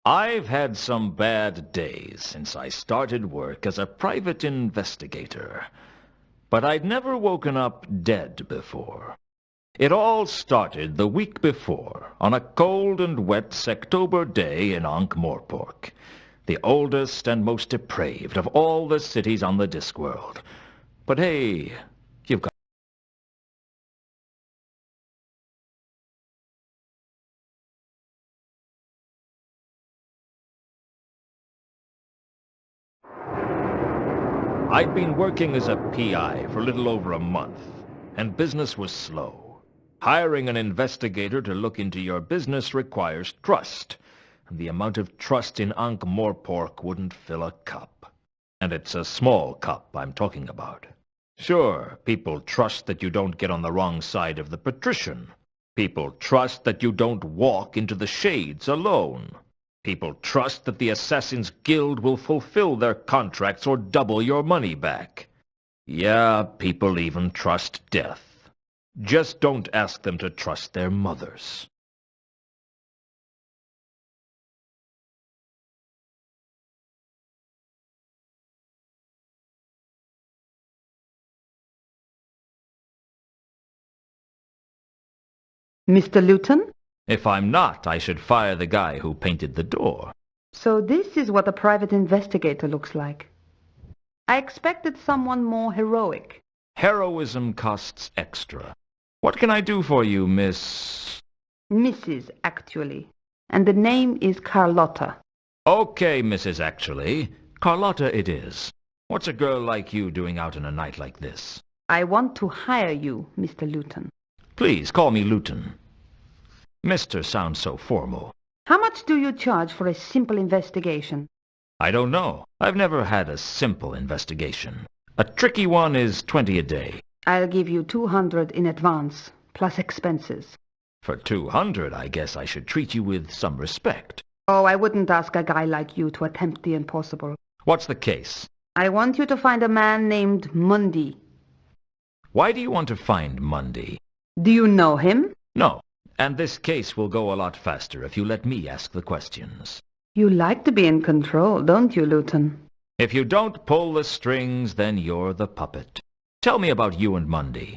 I've had some bad days since I started work as a private investigator, but I'd never woken up dead before. It all started the week before, on a cold and wet Sectober day in Ankh-Morpork, the oldest and most depraved of all the cities on the Discworld. But hey, you've got... I'd been working as a PI for a little over a month, and business was slow. Hiring an investigator to look into your business requires trust, and the amount of trust in Ankh-Morpork wouldn't fill a cup. And it's a small cup I'm talking about. Sure, people trust that you don't get on the wrong side of the patrician. People trust that you don't walk into the shades alone. People trust that the Assassin's Guild will fulfill their contracts or double your money back. Yeah, people even trust death. Just don't ask them to trust their mothers. Mr. Lewton? If I'm not, I should fire the guy who painted the door. So this is what a private investigator looks like. I expected someone more heroic. Heroism costs extra. What can I do for you, Miss... Mrs. actually. And the name is Carlotta. Okay, Mrs. Actually. Carlotta it is. What's a girl like you doing out on a night like this? I want to hire you, Mr. Lewton. Please, call me Lewton. Mr. sounds so formal. How much do you charge for a simple investigation? I don't know. I've never had a simple investigation. A tricky one is 20 a day. I'll give you 200 in advance, plus expenses. For 200, I guess I should treat you with some respect. Oh, I wouldn't ask a guy like you to attempt the impossible. What's the case? I want you to find a man named Mundy. Why do you want to find Mundy? Do you know him? No. And this case will go a lot faster if you let me ask the questions. You like to be in control, don't you, Lewton? If you don't pull the strings, then you're the puppet. Tell me about you and Mundy.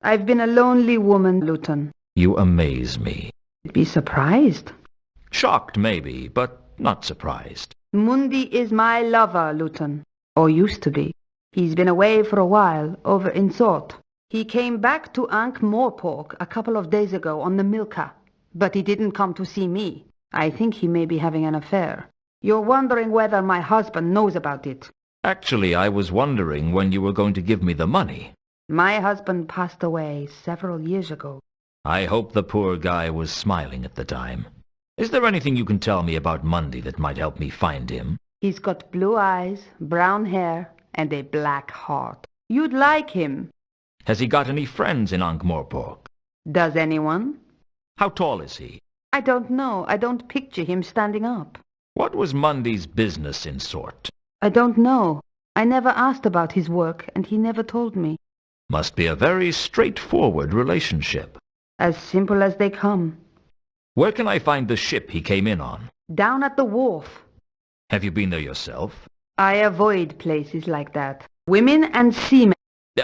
I've been a lonely woman, Lewton. You amaze me. You'd be surprised. Shocked, maybe, but not surprised. Mundy is my lover, Lewton. Or used to be. He's been away for a while, over in Sort. He came back to Ankh-Morpork a couple of days ago on the Milka, but he didn't come to see me. I think he may be having an affair. You're wondering whether my husband knows about it. Actually, I was wondering when you were going to give me the money. My husband passed away several years ago. I hope the poor guy was smiling at the time. Is there anything you can tell me about Mundy that might help me find him? He's got blue eyes, brown hair, and a black heart. You'd like him. Has he got any friends in Ankh-Morpork? Does anyone? How tall is he? I don't know. I don't picture him standing up. What was Mundy's business in sort? I don't know. I never asked about his work, and he never told me. Must be a very straightforward relationship. As simple as they come. Where can I find the ship he came in on? Down at the wharf. Have you been there yourself? I avoid places like that. Women and seamen.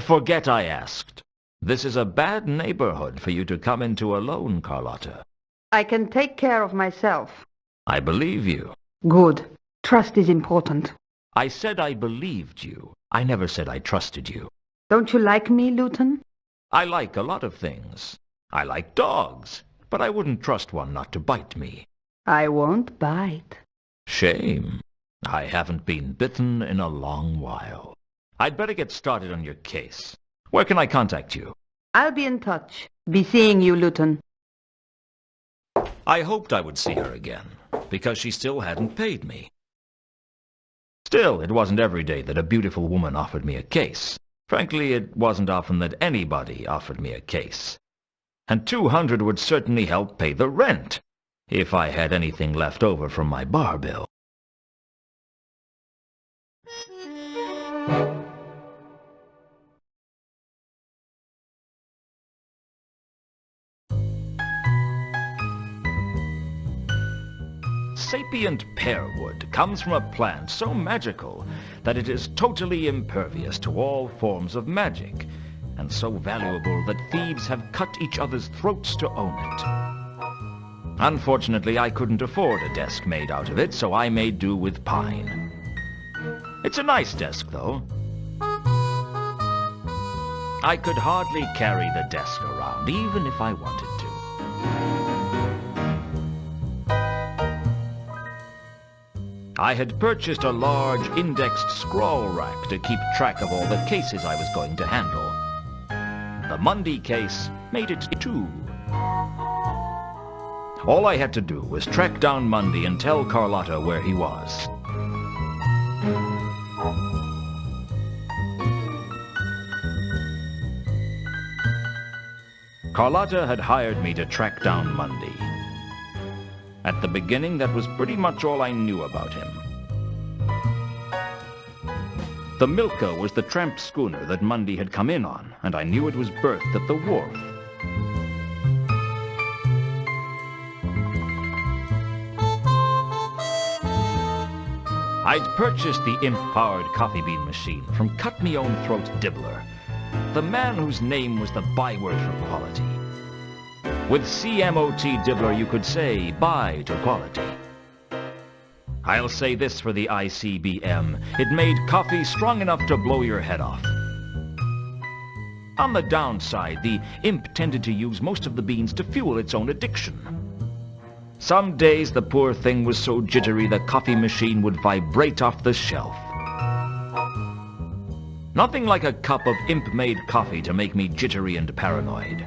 Forget I asked. This is a bad neighborhood for you to come into alone, Carlotta. I can take care of myself. I believe you. Good. Trust is important. I said I believed you. I never said I trusted you. Don't you like me, Lewton? I like a lot of things. I like dogs, but I wouldn't trust one not to bite me. I won't bite. Shame. I haven't been bitten in a long while. I'd better get started on your case. Where can I contact you? I'll be in touch. Be seeing you, Lewton. I hoped I would see her again, because she still hadn't paid me. Still, it wasn't every day that a beautiful woman offered me a case. Frankly, it wasn't often that anybody offered me a case. And 200 would certainly help pay the rent, if I had anything left over from my bar bill. Sapient pearwood comes from a plant so magical that it is totally impervious to all forms of magic, and so valuable that thieves have cut each other's throats to own it. Unfortunately, I couldn't afford a desk made out of it, so I made do with pine. It's a nice desk, though. I could hardly carry the desk around, even if I wanted to. I had purchased a large indexed scroll rack to keep track of all the cases I was going to handle. The Mundy case made it 2. All I had to do was track down Mundy and tell Carlotta where he was. Carlotta had hired me to track down Mundy. At the beginning, that was pretty much all I knew about him. The Milka was the tramp schooner that Mundy had come in on, and I knew it was berthed at the wharf. I'd purchased the imp-powered coffee bean machine from Cut-Me-Own-Throat Dibbler, the man whose name was the byword for quality. With CMOT Dibbler, you could say bye to quality. I'll say this for the ICBM. It made coffee strong enough to blow your head off. On the downside, the imp tended to use most of the beans to fuel its own addiction. Some days the poor thing was so jittery the coffee machine would vibrate off the shelf. Nothing like a cup of imp-made coffee to make me jittery and paranoid.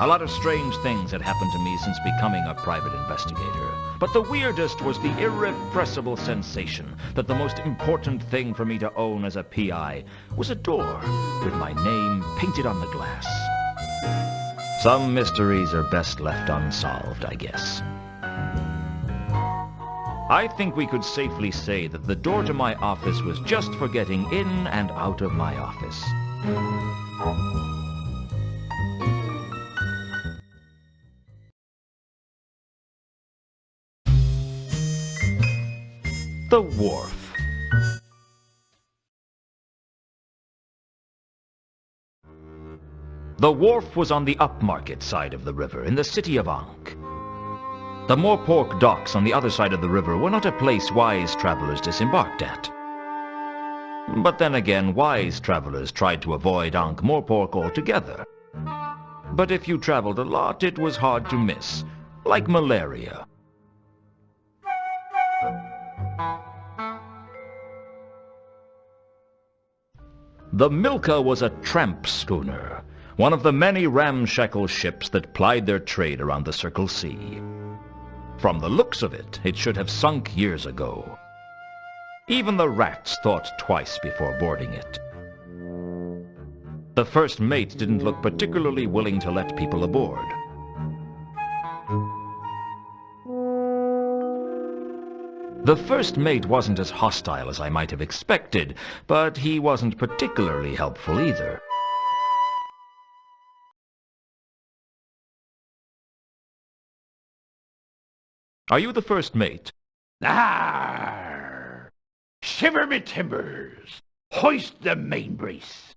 A lot of strange things had happened to me since becoming a private investigator. But the weirdest was the irrepressible sensation that the most important thing for me to own as a PI was a door with my name painted on the glass. Some mysteries are best left unsolved, I guess. I think we could safely say that the door to my office was just for getting in and out of my office. The wharf. The wharf was on the upmarket side of the river, in the city of Ankh. The Morpork docks on the other side of the river were not a place wise travelers disembarked at. But then again, wise travelers tried to avoid Ankh-Morpork altogether. But if you traveled a lot, it was hard to miss, like malaria. The Milka was a tramp schooner, one of the many ramshackle ships that plied their trade around the Circle Sea. From the looks of it, it should have sunk years ago. Even the rats thought twice before boarding it. The first mate didn't look particularly willing to let people aboard. The first mate wasn't as hostile as I might have expected, but he wasn't particularly helpful either. Are you the first mate? Arr! Shiver me timbers! Hoist the main brace!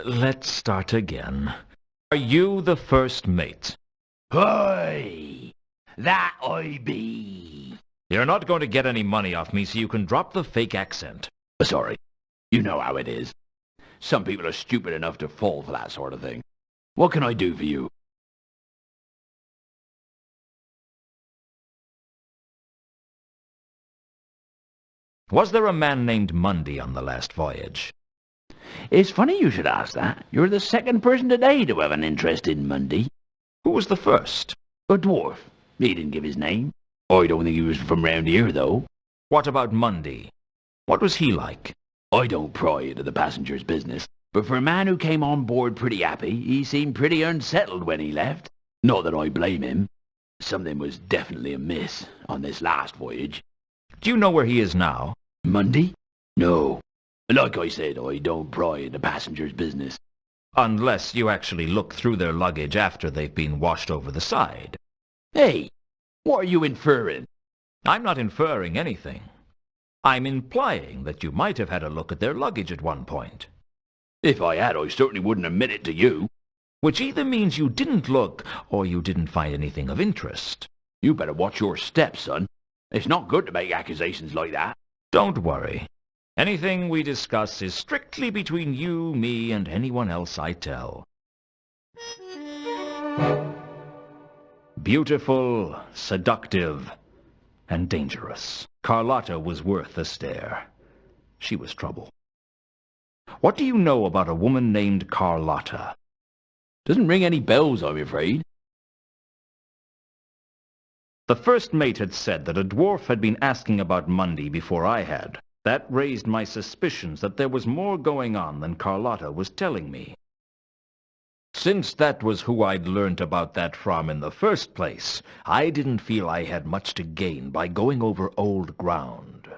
Let's start again. Are you the first mate? Hoy! That I be! You're not going to get any money off me, so you can drop the fake accent. Sorry. You know how it is. Some people are stupid enough to fall for that sort of thing. What can I do for you? Was there a man named Mundy on the last voyage? It's funny you should ask that. You're the second person today to have an interest in Mundy. Who was the first? A dwarf. He didn't give his name. I don't think he was from round here, though. What about Mundy? What was he like? I don't pry into the passenger's business, but for a man who came on board pretty happy, he seemed pretty unsettled when he left. Not that I blame him. Something was definitely amiss on this last voyage. Do you know where he is now? Mundy? No. Like I said, I don't pry into passenger's business. Unless you actually look through their luggage after they've been washed over the side. Hey, what are you inferring? I'm not inferring anything. I'm implying that you might have had a look at their luggage at one point. If I had, I certainly wouldn't admit it to you. Which either means you didn't look, or you didn't find anything of interest. You better watch your steps, son. It's not good to make accusations like that. Don't worry. Anything we discuss is strictly between you, me, and anyone else I tell. Beautiful, seductive, and dangerous. Carlotta was worth a stare. She was trouble. What do you know about a woman named Carlotta? Doesn't ring any bells, I'm afraid. The first mate had said that a dwarf had been asking about Mundy before I had. That raised my suspicions that there was more going on than Carlotta was telling me. Since that was who I'd learnt about that from in the first place, I didn't feel I had much to gain by going over old ground.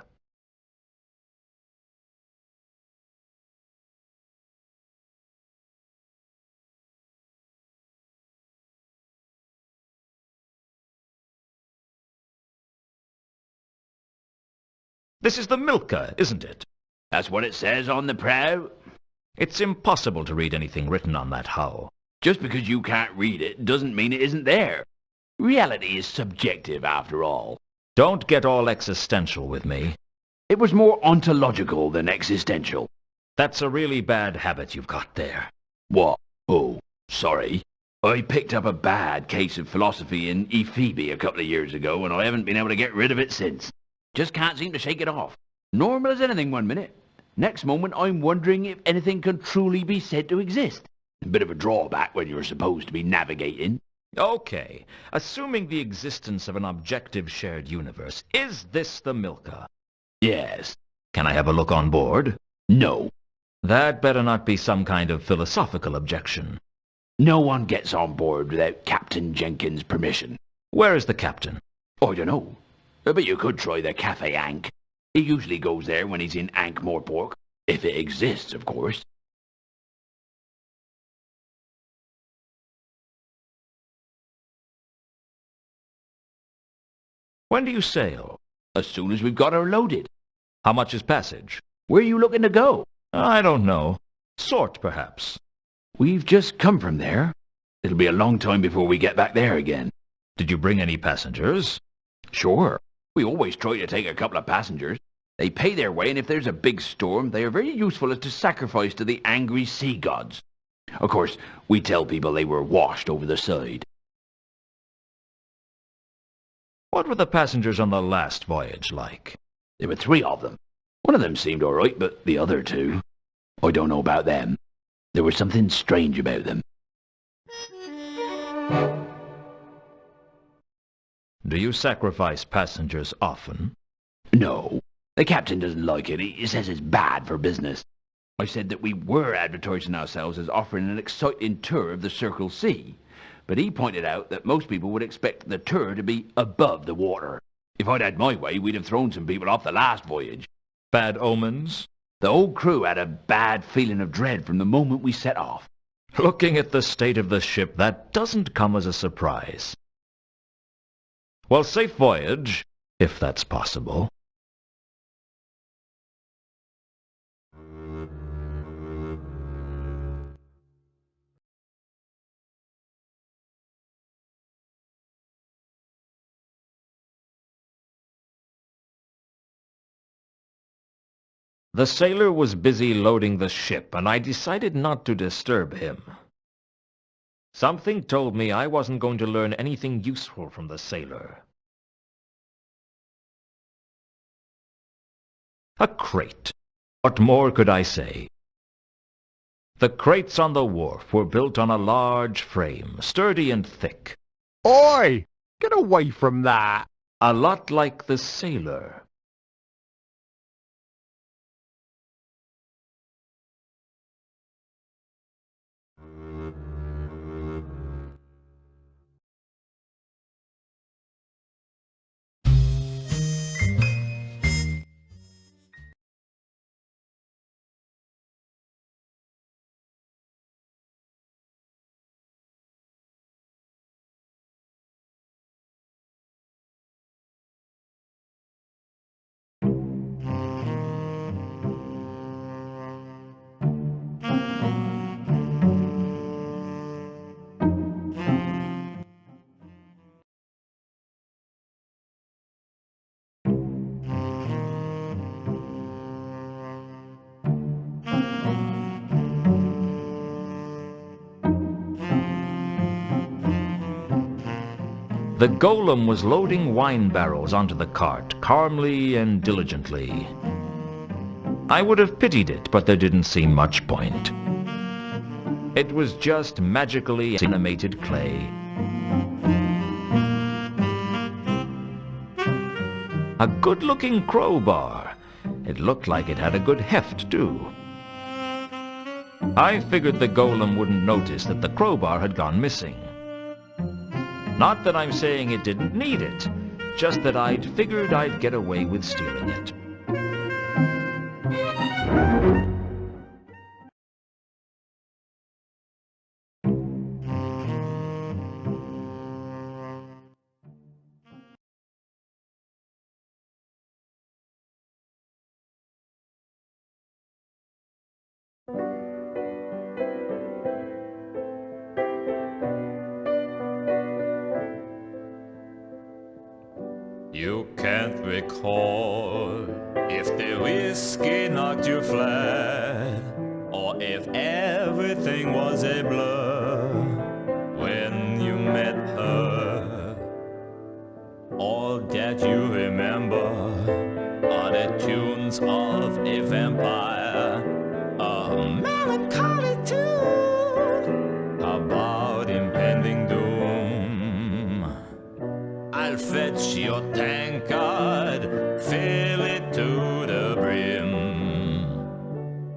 This is the Milka, isn't it? That's what it says on the prow. It's impossible to read anything written on that hull. Just because you can't read it doesn't mean it isn't there. Reality is subjective, after all. Don't get all existential with me. It was more ontological than existential. That's a really bad habit you've got there. What? Oh, sorry. I picked up a bad case of philosophy in Ephoebe a couple of years ago, and I haven't been able to get rid of it since. Just can't seem to shake it off. Normal as anything one minute. Next moment I'm wondering if anything can truly be said to exist. A bit of a drawback when you're supposed to be navigating. Okay, assuming the existence of an objective shared universe, is this the Milka? Yes. Can I have a look on board? No. That better not be some kind of philosophical objection. No one gets on board without Captain Jenkins' permission. Where is the captain? I don't know. But you could try the Cafe Ankh. He usually goes there when he's in Ankh-Morpork. If it exists, of course. When do you sail? As soon as we've got her loaded. How much is passage? Where are you looking to go? I don't know. Sort, perhaps. We've just come from there. It'll be a long time before we get back there again. Did you bring any passengers? Sure. We always try to take a couple of passengers. They pay their way, and if there's a big storm, they are very useful as to sacrifice to the angry sea gods. Of course, we tell people they were washed over the side. What were the passengers on the last voyage like? There were 3 of them. One of them seemed all right, but the other 2, I don't know about them. There was something strange about them. Do you sacrifice passengers often? No, the captain doesn't like it. He says it's bad for business. I said that we were advertising ourselves as offering an exciting tour of the Circle C, but he pointed out that most people would expect the tour to be above the water. If I'd had my way, we'd have thrown some people off the last voyage. Bad omens? The whole crew had a bad feeling of dread from the moment we set off. Looking at the state of the ship, that doesn't come as a surprise. Well, safe voyage, if that's possible. The sailor was busy loading the ship, and I decided not to disturb him. Something told me I wasn't going to learn anything useful from the sailor. A crate. What more could I say? The crates on the wharf were built on a large frame, sturdy and thick. Oi! Get away from that! A lot like the sailor. The golem was loading wine barrels onto the cart, calmly and diligently. I would have pitied it, but there didn't seem much point. It was just magically animated clay. A good-looking crowbar. It looked like it had a good heft, too. I figured the golem wouldn't notice that the crowbar had gone missing. Not that I'm saying it didn't need it, just that I'd figured I'd get away with stealing it. You can't recall if the whiskey knocked you flat, or if everything was a blur when you met her. All that you remember are the tunes of a vampire, a melancholy tune about impending doom. I'll fetch your tankard, fill it to the brim.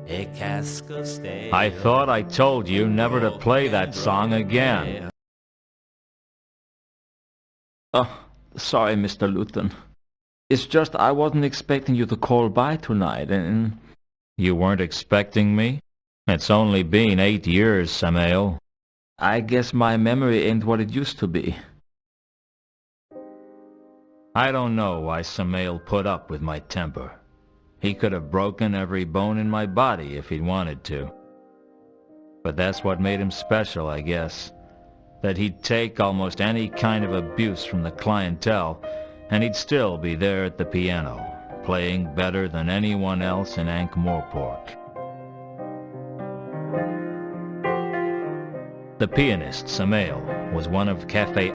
A cask of stale. I thought I told you never to play that song again. Oh, sorry, Mr. Lewton. It's just I wasn't expecting you to call by tonight, and... You weren't expecting me? It's only been 8 years, Samael. I guess my memory ain't what it used to be. I don't know why Samael put up with my temper. He could have broken every bone in my body if he'd wanted to. But that's what made him special, I guess. That he'd take almost any kind of abuse from the clientele, and he'd still be there at the piano, playing better than anyone else in Ankh-Morpork. The pianist, Samael, was one of Cafe